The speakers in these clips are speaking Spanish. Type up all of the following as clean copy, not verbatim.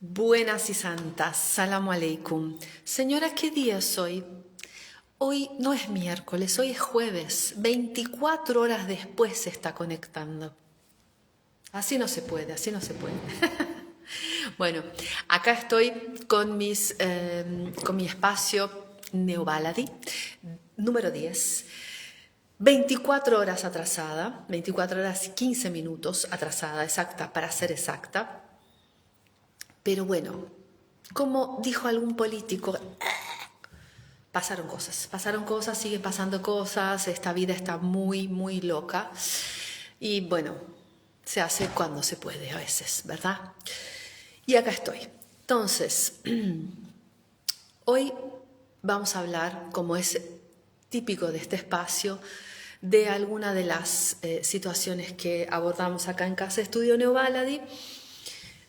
Buenas y santas, salamu alaikum. Señora, ¿qué día es hoy? Hoy no es miércoles, hoy es jueves. 24 horas después se está conectando. Así no se puede, así no se puede. Bueno, acá estoy con mi espacio Neobaladi, número 10. 24 horas atrasada, 24 horas y 15 minutos atrasada, exacta, para ser exacta. Pero bueno, como dijo algún político, pasaron cosas, siguen pasando cosas, esta vida está muy, muy loca. Y bueno, se hace cuando se puede a veces, ¿verdad? Y acá estoy. Entonces, hoy vamos a hablar, como es típico de este espacio, de alguna de las situaciones que abordamos acá en Casa Estudio Neobaladi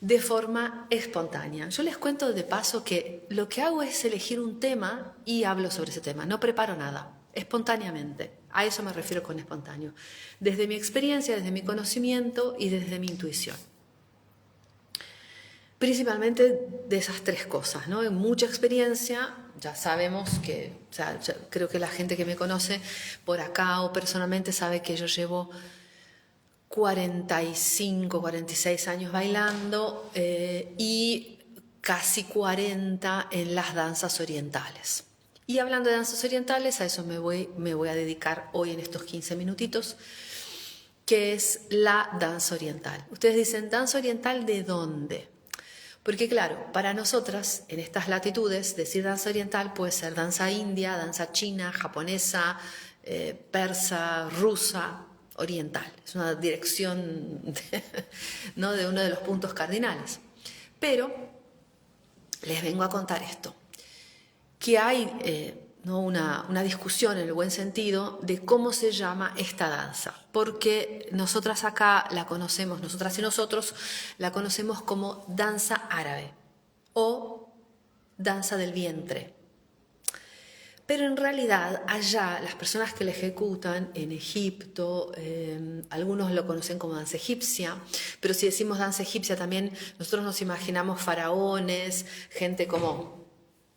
de forma espontánea. Yo les cuento de paso que lo que hago es elegir un tema y hablo sobre ese tema. No preparo nada, espontáneamente. A eso me refiero con espontáneo. Desde mi experiencia, desde mi conocimiento y desde mi intuición. Principalmente de esas tres cosas, ¿no? En mucha experiencia, ya sabemos que, o sea, creo que la gente que me conoce por acá o personalmente sabe que yo llevo 45, 46 años bailando y casi 40 en las danzas orientales. Y hablando de danzas orientales, a eso me voy a dedicar hoy en estos 15 minutitos, que es la danza oriental. Ustedes dicen, ¿danza oriental de dónde? Porque claro, para nosotras, en estas latitudes, decir danza oriental puede ser danza india, danza china, japonesa, persa, rusa, oriental. Es una dirección ¿no? de uno de los puntos cardinales. Pero les vengo a contar esto, que hay ¿no? una discusión en el buen sentido de cómo se llama esta danza, porque nosotras acá la conocemos, nosotras y nosotros la conocemos como danza árabe o danza del vientre. Pero en realidad allá las personas que la ejecutan en Egipto, algunos lo conocen como danza egipcia, pero si decimos danza egipcia también nosotros nos imaginamos faraones, gente como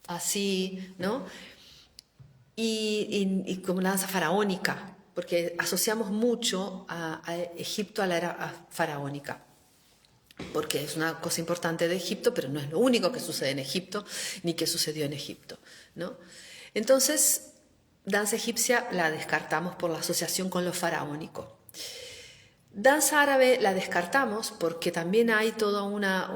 así, ¿no? Y como una danza faraónica, porque asociamos mucho a Egipto a la era faraónica, porque es una cosa importante de Egipto, pero no es lo único que sucede en Egipto, ni que sucedió en Egipto, ¿no? Entonces, danza egipcia la descartamos por la asociación con lo faraónico. Danza árabe la descartamos porque también hay toda una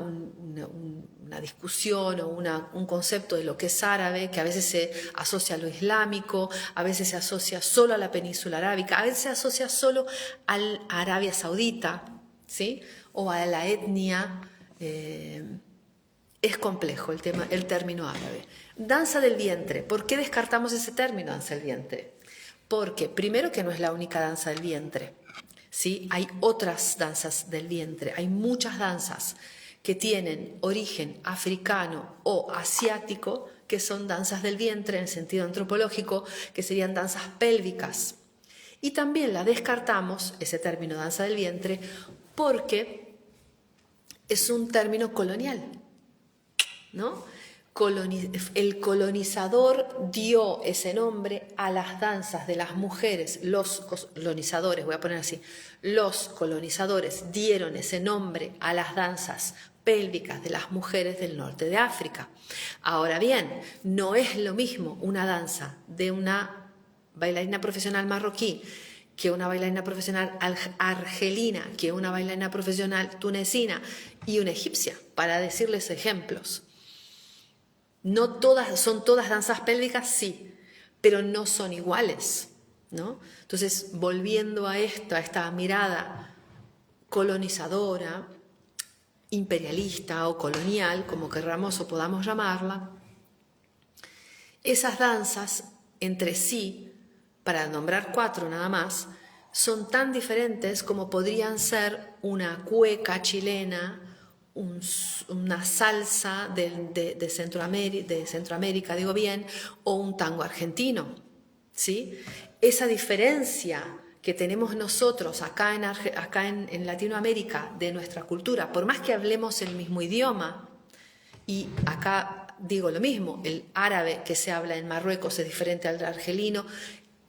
discusión o un concepto de lo que es árabe, que a veces se asocia a lo islámico, a veces se asocia solo a la península arábica, a veces se asocia solo a Arabia Saudita, ¿sí? O a la etnia. Es complejo el término árabe. Danza del vientre. ¿Por qué descartamos ese término, danza del vientre? Porque primero que no es la única danza del vientre. ¿Sí? Hay otras danzas del vientre, hay muchas danzas que tienen origen africano o asiático, que son danzas del vientre en sentido antropológico, que serían danzas pélvicas. Y también la descartamos, ese término danza del vientre, porque es un término colonial, ¿no? El colonizador dio ese nombre a las danzas de las mujeres, los colonizadores, voy a poner así, los colonizadores dieron ese nombre a las danzas pélvicas de las mujeres del norte de África. Ahora bien, no es lo mismo una danza de una bailarina profesional marroquí que una bailarina profesional argelina, que una bailarina profesional tunecina y una egipcia, para decirles ejemplos. No todas, son todas danzas pélvicas, sí, pero no son iguales, ¿no? Entonces, volviendo a esta mirada colonizadora, imperialista o colonial, como querramos o podamos llamarla, esas danzas entre sí, para nombrar 4 nada más, son tan diferentes como podrían ser una cueca chilena, una salsa de Centroamérica, digo bien, o un tango argentino, ¿sí? Esa diferencia que tenemos nosotros acá en Latinoamérica de nuestra cultura, por más que hablemos el mismo idioma, Y acá digo lo mismo, el árabe que se habla en Marruecos es diferente al argelino,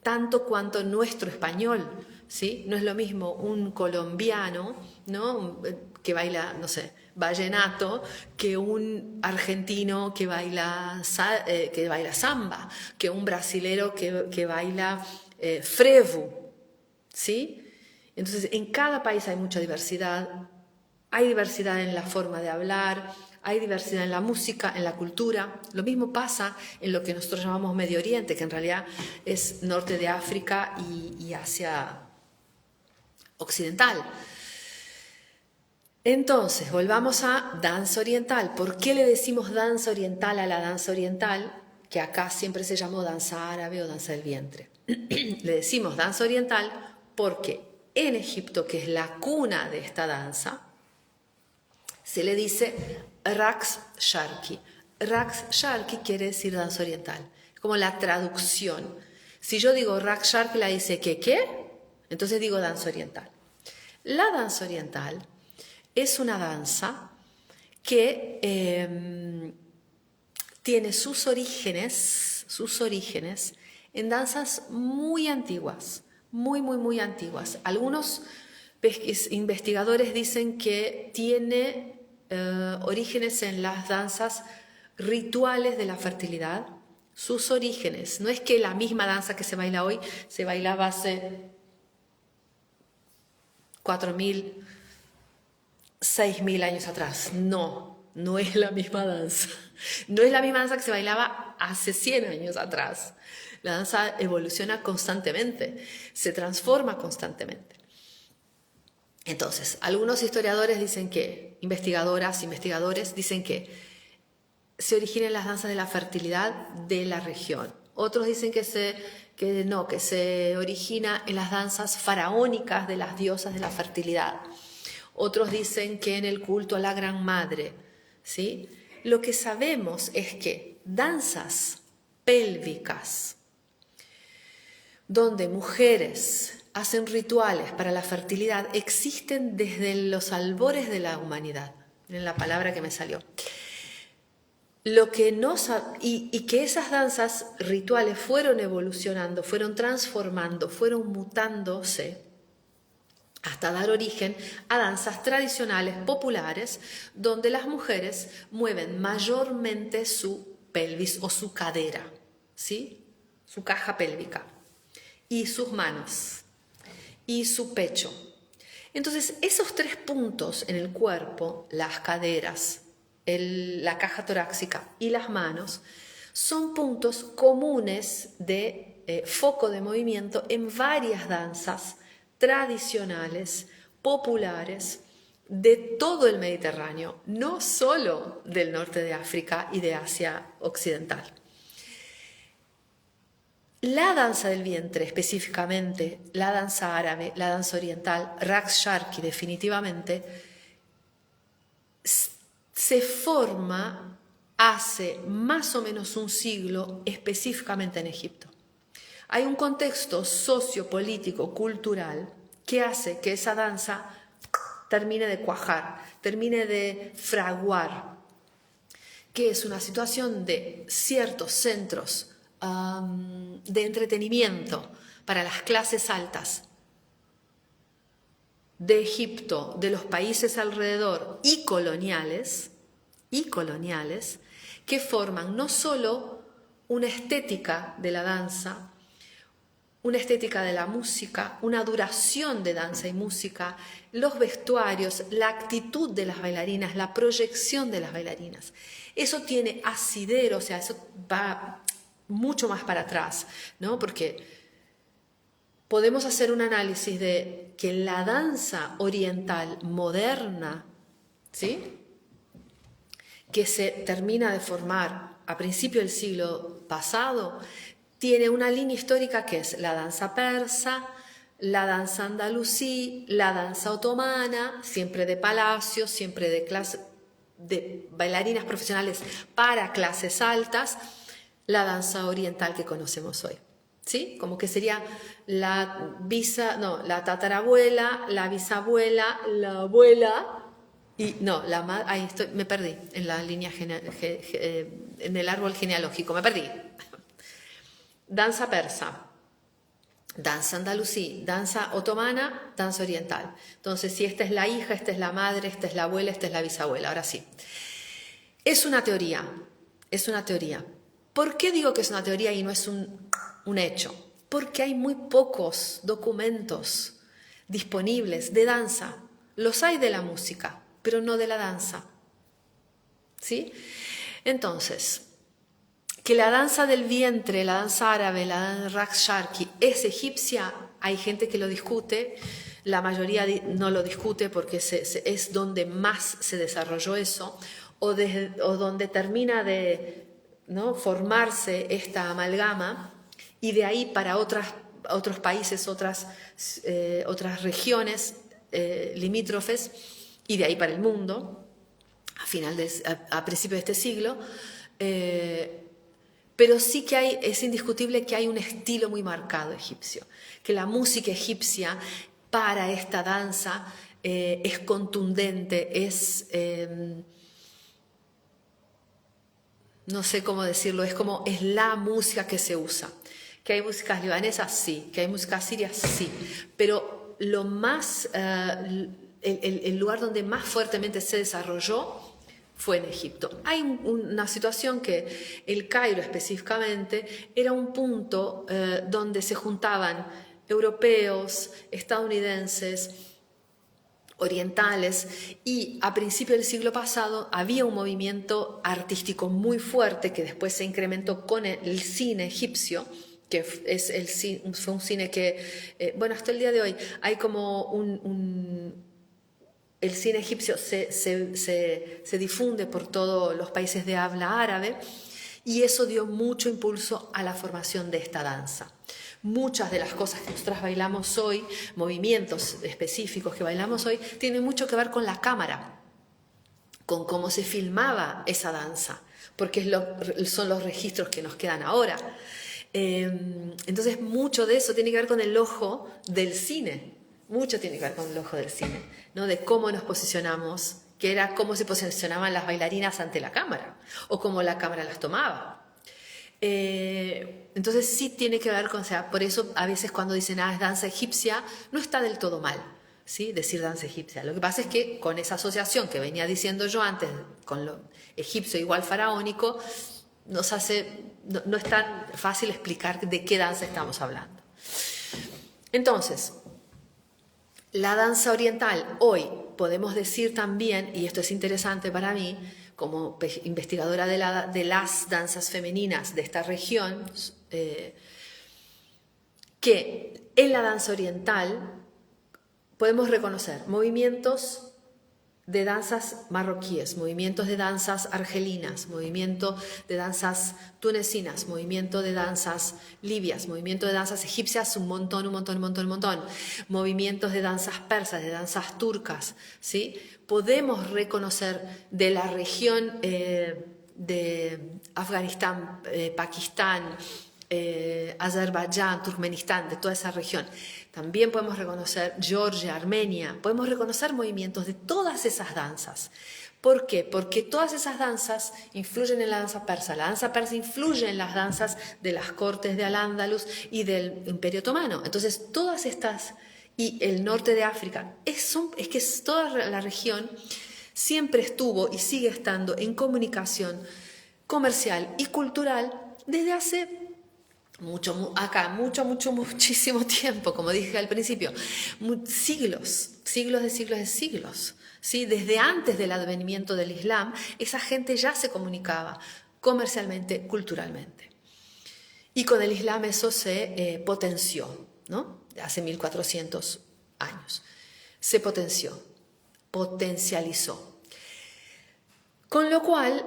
tanto cuanto nuestro español, ¿sí? No es lo mismo un colombiano, ¿no? Que baila, no sé, vallenato, que un argentino que baila samba, que un brasilero que baila frevo, ¿sí? Entonces, en cada país hay mucha diversidad, hay diversidad en la forma de hablar, hay diversidad en la música, en la cultura. Lo mismo pasa en lo que nosotros llamamos Medio Oriente, que en realidad es norte de África y Asia occidental. Entonces, volvamos a danza oriental. ¿Por qué le decimos danza oriental a la danza oriental? Que acá siempre se llamó danza árabe o danza del vientre. Le decimos danza oriental porque en Egipto, que es la cuna de esta danza, se le dice Raqs Sharqi. Raqs Sharqi quiere decir danza oriental, como la traducción. Si yo digo Raqs Sharqi, la dice ¿qué? Entonces digo danza oriental. La danza oriental es una danza que tiene sus orígenes en danzas muy antiguas, muy antiguas. Algunos investigadores dicen que tiene orígenes en las danzas rituales de la fertilidad. Sus orígenes, no es que la misma danza que se baila hoy se bailaba hace 4.000, 6.000 años atrás. No es la misma danza. No es la misma danza que se bailaba hace 100 años atrás. La danza evoluciona constantemente, se transforma constantemente. Entonces, algunos historiadores dicen que, investigadores dicen que se originan las danzas de la fertilidad de la región. Otros dicen que se origina en las danzas faraónicas de las diosas de la fertilidad. Otros dicen que en el culto a la Gran Madre, ¿sí? Lo que sabemos es que danzas pélvicas donde mujeres hacen rituales para la fertilidad existen desde los albores de la humanidad. Miren la palabra que me salió. Y que esas danzas rituales fueron evolucionando, fueron transformando, fueron mutándose hasta dar origen a danzas tradicionales populares donde las mujeres mueven mayormente su pelvis o su cadera, ¿sí? Su caja pélvica y sus manos y su pecho. Entonces, esos 3 puntos en el cuerpo, las caderas, la caja torácica y las manos, son puntos comunes de foco de movimiento en varias danzas tradicionales, populares, de todo el Mediterráneo, no solo del norte de África y de Asia occidental. La danza del vientre, específicamente, la danza árabe, la danza oriental, Raqs Sharqi definitivamente, se forma hace más o menos un siglo específicamente en Egipto. Hay un contexto sociopolítico, cultural, que hace que esa danza termine de cuajar, termine de fraguar, que es una situación de ciertos centros de entretenimiento para las clases altas de Egipto, de los países alrededor y coloniales, que forman no solo una estética de la danza, una estética de la música, una duración de danza y música, los vestuarios, la actitud de las bailarinas, la proyección de las bailarinas. Eso tiene asidero, o sea, eso va mucho más para atrás, ¿no? Porque podemos hacer un análisis de que la danza oriental moderna, ¿sí?, que se termina de formar a principios del siglo pasado, tiene una línea histórica que es la danza persa, la danza andalusí, la danza otomana, siempre de palacio, siempre de bailarinas profesionales para clases altas, la danza oriental que conocemos hoy, ¿sí? Como que sería la tatarabuela, la bisabuela, la abuela Y no, ahí estoy, me perdí en la línea en el árbol genealógico, me perdí. Danza persa, danza andalusí, danza otomana, danza oriental. Entonces, si esta es la hija, esta es la madre, esta es la abuela, esta es la bisabuela. Ahora sí. Es una teoría, es una teoría. ¿Por qué digo que es una teoría y no es un hecho? Porque hay muy pocos documentos disponibles de danza. Los hay de la música, pero no de la danza. ¿Sí? Entonces, que la danza del vientre, la danza árabe, la danza Raqs Sharqi es egipcia, hay gente que lo discute, la mayoría no lo discute porque es donde más se desarrolló eso, o donde termina de, ¿no?, formarse esta amalgama, y de ahí para otros países, otras regiones limítrofes, y de ahí para el mundo, a principios de este siglo. Pero sí que es indiscutible que hay un estilo muy marcado egipcio, que la música egipcia para esta danza es contundente, no sé cómo decirlo, es la música que se usa. Que hay músicas libanesas, sí, que hay músicas sirias, sí, pero el lugar donde más fuertemente se desarrolló fue en Egipto. Hay una situación que el Cairo específicamente era un punto donde se juntaban europeos, estadounidenses, orientales, y a principios del siglo pasado había un movimiento artístico muy fuerte que después se incrementó con el cine egipcio, que fue un cine que, bueno, hasta el día de hoy hay como el cine egipcio se difunde por todos los países de habla árabe, y eso dio mucho impulso a la formación de esta danza. Muchas de las cosas que nosotras bailamos hoy, movimientos específicos que bailamos hoy, tienen mucho que ver con la cámara, con cómo se filmaba esa danza, porque son los registros que nos quedan ahora. Entonces, mucho de eso tiene que ver con el ojo del cine. Mucho tiene que ver con el ojo del cine, ¿no? De cómo nos posicionamos, que era cómo se posicionaban las bailarinas ante la cámara, o cómo la cámara las tomaba. Entonces sí tiene que ver con, o sea, por eso a veces cuando dicen, es danza egipcia, no está del todo mal, ¿sí?, decir danza egipcia. Lo que pasa es que con esa asociación que venía diciendo yo antes, con lo egipcio igual faraónico, no es tan fácil explicar de qué danza estamos hablando. Entonces, la danza oriental, hoy podemos decir también, y esto es interesante para mí, como investigadora de las danzas femeninas de esta región, que en la danza oriental podemos reconocer movimientos de danzas marroquíes, movimientos de danzas argelinas, movimiento de danzas tunecinas, movimiento de danzas libias, movimiento de danzas egipcias, un montón, movimientos de danzas persas, de danzas turcas, ¿sí? Podemos reconocer de la región de Afganistán, Pakistán, Azerbaiyán, Turkmenistán, de toda esa región. También podemos reconocer Georgia, Armenia, podemos reconocer movimientos de todas esas danzas. ¿Por qué? Porque todas esas danzas influyen en la danza persa influye en las danzas de las cortes de Al-Ándalus y del Imperio Otomano. Entonces, todas estas, y el norte de África, es que toda la región siempre estuvo y sigue estando en comunicación comercial y cultural desde hace muchísimo tiempo, como dije al principio, siglos, ¿sí? Desde antes del advenimiento del Islam, esa gente ya se comunicaba comercialmente, culturalmente. Y con el Islam eso se potenció, ¿no? Hace 1400 años. Se potencializó. Con lo cual,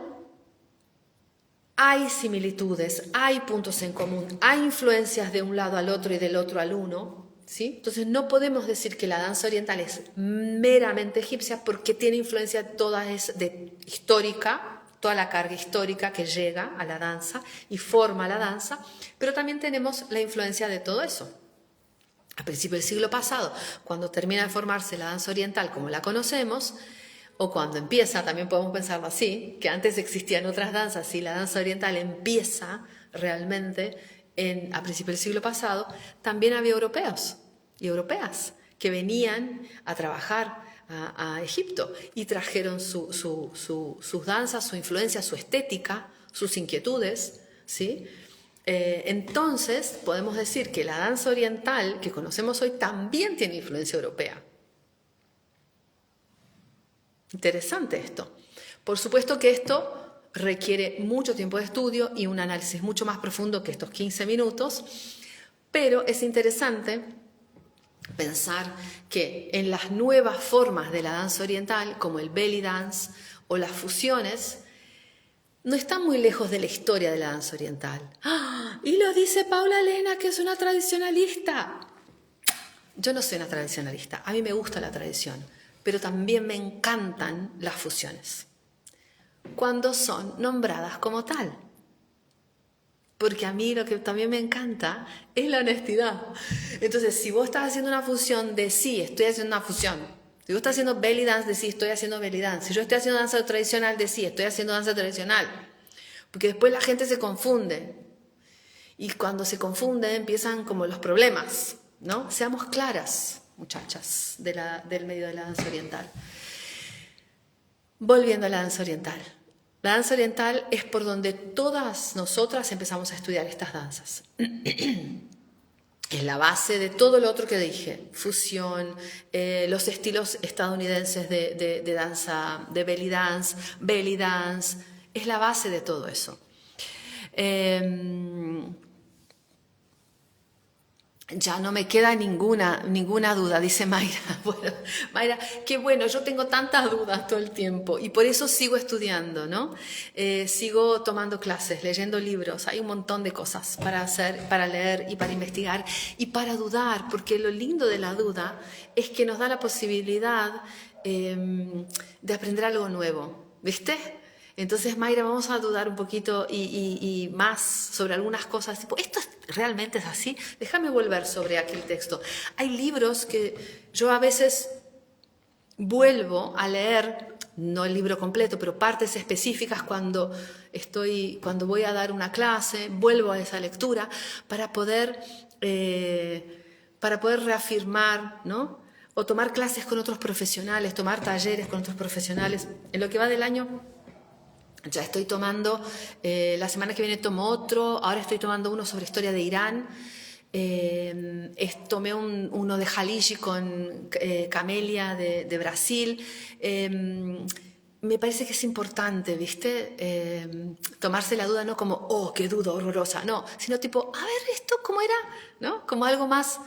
hay similitudes, hay puntos en común, hay influencias de un lado al otro y del otro al uno, ¿sí? Entonces no podemos decir que la danza oriental es meramente egipcia porque tiene influencia toda histórica, toda la carga histórica que llega a la danza y forma la danza, pero también tenemos la influencia de todo eso. A principios del siglo pasado, cuando termina de formarse la danza oriental como la conocemos, O cuando empieza, también podemos pensarlo así, que antes existían otras danzas y la danza oriental empieza realmente a principios del siglo pasado, también había europeos y europeas que venían a trabajar a Egipto y trajeron sus danzas, su influencia, su estética, sus inquietudes, ¿sí? Entonces podemos decir que la danza oriental que conocemos hoy también tiene influencia europea. Interesante esto. Por supuesto que esto requiere mucho tiempo de estudio y un análisis mucho más profundo que estos 15 minutos, pero es interesante pensar que en las nuevas formas de la danza oriental, como el belly dance o las fusiones, no están muy lejos de la historia de la danza oriental. ¡Ah! Y lo dice Paula Elena, que es una tradicionalista. Yo no soy una tradicionalista, a mí me gusta la tradición, pero también me encantan las fusiones, cuando son nombradas como tal. Porque a mí lo que también me encanta es la honestidad. Entonces, si vos estás haciendo una fusión de sí, estoy haciendo una fusión. Si vos estás haciendo belly dance, de sí, estoy haciendo belly dance. Si yo estoy haciendo danza tradicional, de sí, estoy haciendo danza tradicional. Porque después la gente se confunde. Y cuando se confunde empiezan como los problemas, ¿no? Seamos claras, muchachas, del medio de la danza oriental. Volviendo a la danza oriental. La danza oriental es por donde todas nosotras empezamos a estudiar estas danzas. Es la base de todo lo otro que dije, fusión, los estilos estadounidenses de danza, de belly dance, es la base de todo eso. Ya no me queda ninguna duda, dice Mayra. Bueno, Mayra, qué bueno, yo tengo tantas dudas todo el tiempo y por eso sigo estudiando, ¿no? Sigo tomando clases, leyendo libros, hay un montón de cosas para hacer, para leer y para investigar y para dudar, porque lo lindo de la duda es que nos da la posibilidad de aprender algo nuevo, ¿viste? Entonces, Mayra, vamos a dudar un poquito y más sobre algunas cosas. Tipo, ¿esto realmente es así? Déjame volver sobre aquel texto. Hay libros que yo a veces vuelvo a leer, no el libro completo, pero partes específicas cuando voy a dar una clase, vuelvo a esa lectura para poder reafirmar, ¿no? O tomar clases con otros profesionales, tomar talleres con otros profesionales. En lo que va del año ya estoy tomando, la semana que viene tomo otro, ahora estoy tomando uno sobre historia de Irán, tomé uno de Jaliji con Camelia de Brasil. Me parece que es importante, ¿viste? Tomarse la duda no como, oh, qué duda horrorosa, no, sino tipo, a ver, ¿esto cómo era? ¿No? Como algo más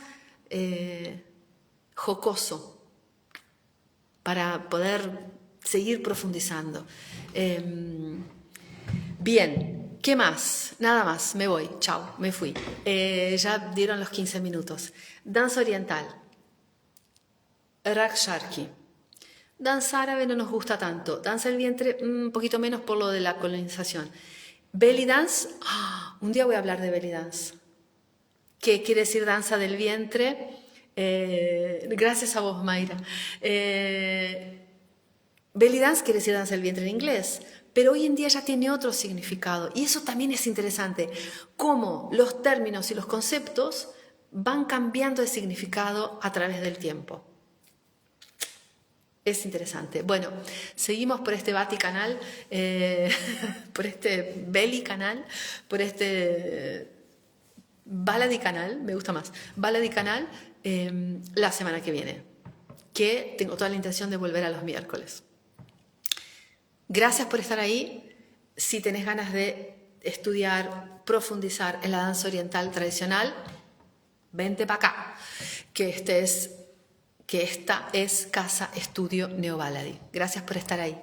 jocoso para poder seguir profundizando. Bien, ¿qué más? Nada más, me voy, chao, me fui. Ya dieron los 15 minutos. Danza oriental, Raqs Sharqi. Danza árabe no nos gusta tanto. Danza del vientre, un poquito menos por lo de la colonización. Belly dance, un día voy a hablar de belly dance. ¿Qué quiere decir danza del vientre? Gracias a vos, Mayra. Belly dance quiere decir danza del vientre en inglés, pero hoy en día ya tiene otro significado y eso también es interesante, cómo los términos y los conceptos van cambiando de significado a través del tiempo. Es interesante. Bueno, seguimos por este Bati canal, por este Belly canal, por este Baladi canal, me gusta más, Baladi canal, la semana que viene, que tengo toda la intención de volver a los miércoles. Gracias por estar ahí. Si tenés ganas de estudiar, profundizar en la danza oriental tradicional, vente para acá, que esta es Casa Estudio Neobaladi. Gracias por estar ahí.